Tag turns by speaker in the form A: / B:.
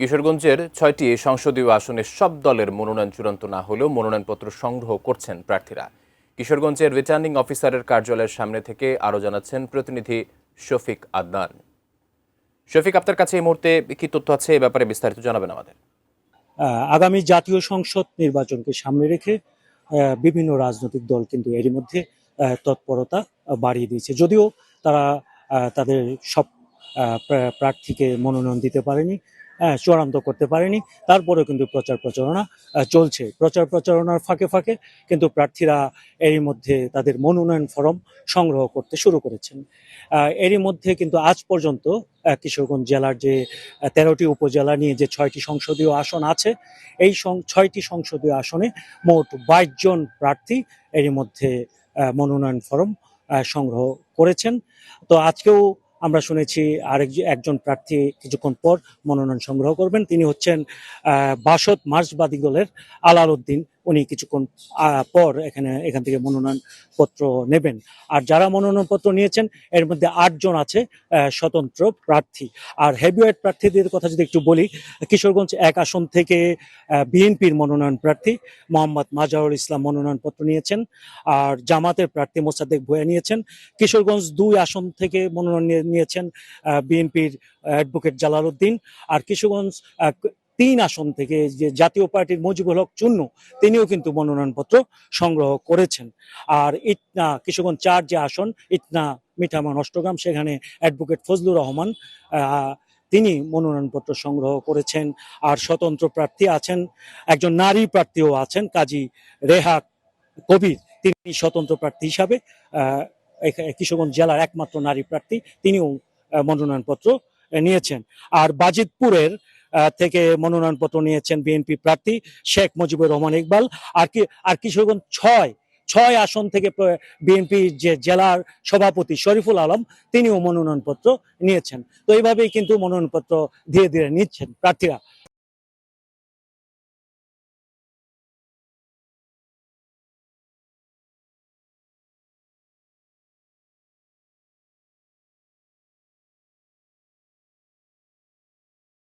A: কিশোরগঞ্জের ৬টি সংসদীয় আসনে সব দলের মনোনয়ন চূড়ান্ত না হলেও মনোনয়নপত্র সংগ্রহ করছেন প্রার্থীরা। কিশোরগঞ্জের রিটার্নিং অফিসারের কার্যালয়ের সামনে থেকে আরও জানাচ্ছেন প্রতিনিধি শফিক আদনান। শফিক, আপনার কাছে এই মুহূর্তে কি তথ্য আছে, এ ব্যাপারে বিস্তারিত জানাবেন আমাদের।
B: আগামী জাতীয় সংসদ নির্বাচনকে সামনে রেখে বিভিন্ন রাজনৈতিক দল কিন্তু এরই মধ্যে তৎপরতা বাড়িয়ে দিয়েছে। যদিও তারা তাদের সব প্রার্থীকে মনোনয়ন দিতে পারেনি, চূড়ান্ত করতে পারেনি, তারপরেও কিন্তু প্রচার প্রচারণা চলছে। প্রচার প্রচারণার ফাঁকে ফাঁকে কিন্তু প্রার্থীরা এরই মধ্যে তাদের মনোনয়ন ফরম সংগ্রহ করতে শুরু করেছেন। এরই মধ্যে কিন্তু আজ পর্যন্ত কিশোরগঞ্জ জেলার যে 13টি উপজেলা নিয়ে যে 6টি সংসদীয় আসন আছে, এই 6টি সংসদীয় আসনে মোট 22 জন প্রার্থী এরই মধ্যে মনোনয়ন ফরম সংগ্রহ করেছেন। তো আজকেও আমরা শুনেছি একজন প্রার্থী কিছুক্ষণ পর মনোনয়ন সংগ্রহ করবেন। তিনি হচ্ছেন বাসদ মার্ক্সবাদী দলের আলাল উদ্দিন। উনি কিছুক্ষণ পর এখান থেকে মনোনয়ন পত্র নেবেন। আর যারা মনোনয়ন পত্র নিয়েছেন এর মধ্যে 8 জন আছে স্বতন্ত্র প্রার্থী। আর হেভিওয়েট প্রার্থীদের কথা যদি একটু বলি, কিশোরগঞ্জ 1 আসন থেকে বিএনপির মনোনয়ন প্রার্থী মোহাম্মদ মাজারুল ইসলাম মনোনয়ন পত্র নিয়েছেন। আর জামাতের প্রার্থী মোসাদ্দেক ভূঁইয়া নিয়েছেন। কিশোরগঞ্জ 2 আসন থেকে মনোনয়ন নিয়েছেন বিএনপির অ্যাডভোকেট জালাল উদ্দিন। আর কিশোরগঞ্জ 3 আসন থেকে যে জাতীয় পার্টির মুজিবুল হক চুন্নু, তিনিও কিন্তু মনোনয়নপত্র সংগ্রহ করেছেন। আর ইটনা কিশোরগঞ্জ 4 যে আসন, ইটনা মিঠামন অষ্টগ্রাম, সেখানে অ্যাডভোকেট ফজলুর রহমান তিনি মনোনয়নপত্র সংগ্রহ করেছেন। আর স্বতন্ত্র প্রার্থী আছেন, একজন নারী প্রার্থীও আছেন, কাজী রেহা কবির। তিনি স্বতন্ত্র প্রার্থী হিসাবে কিশোরগঞ্জ জেলার একমাত্র নারী প্রার্থী, তিনিও মনোনয়নপত্র নিয়েছেন। আর বাজিতপুরের থেকে মনোনয়নপত্র নিয়েছেন বিএনপি প্রার্থী শেখ মুজিবুর রহমান ইকবাল। আর কিশোরগঞ্জ 6 আসন থেকে বিএনপির যে জেলার সভাপতি শরীফুল আলম, তিনিও মনোনয়নপত্র নিয়েছেন। তো এইভাবেই কিন্তু মনোনয়নপত্র ধীরে ধীরে নিচ্ছেন প্রার্থীরা।